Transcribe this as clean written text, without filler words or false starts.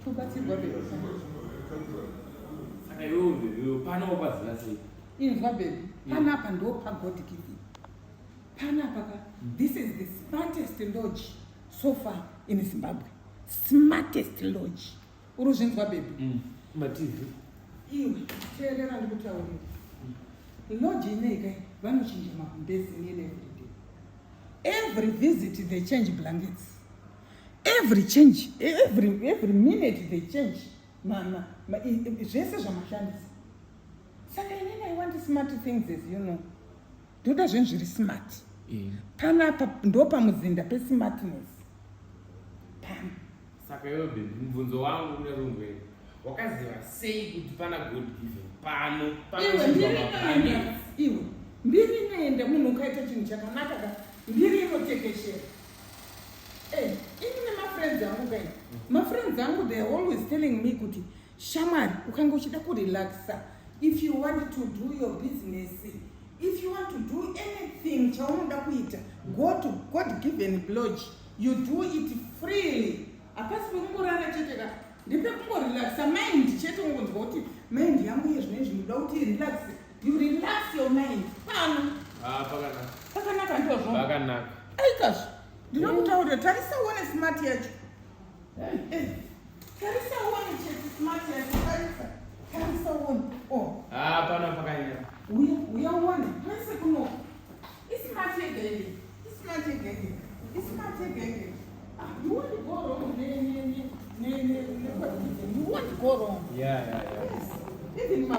Tubatsirwa baby. Saka iwe pana wakwazira sei? Inzwa baby. Panapa ndo God given. Panapa this is the smartest lodge so far in Zimbabwe. Smartest lodge. Uruzvinzwa baby. TV. Iwe teerera ndikutaurira. Lodge inei vanochinja magumbezi every day. Every visit they change blankets. Every minute they change. Zvese zvamashandisa. Saka inini I want smart things as you know. Ndoda zvinhu zviri smart. Panapa ndo pamuzinda pesmartness. Pam. Saka iwe baby, mubvunzo wangu kune rumwe. Wakaziva sei kuti pana God given pano iwe mbiri nenda munhu ukaita chinhu chakanaka mbiri inotekeshera. Ini nemafriends angu kai mafriends angu they are always telling me kuti shamwari ukanga uchida kurelaxa, if you want to do your business, if you want to do anything chaunoda kuita, go to God given lodge, you do it freely. Apasi pekungorara chete ka ndipe kungorelaxa mind chete ungonzwa kuti mind yangu yezvinezvi ndinoda kuti relax, you relax your mind pano. Pakanaka ndozvo pakanaka aikazvo ndinokutaurira tarisa uone smart yacho. Tarisa uone chete smart yacho. Tarisa uone pana pakanyanya uya uone pese kuno ismart yegenge you want to go wrong you want to go wrong. Yeah. Yes. Even my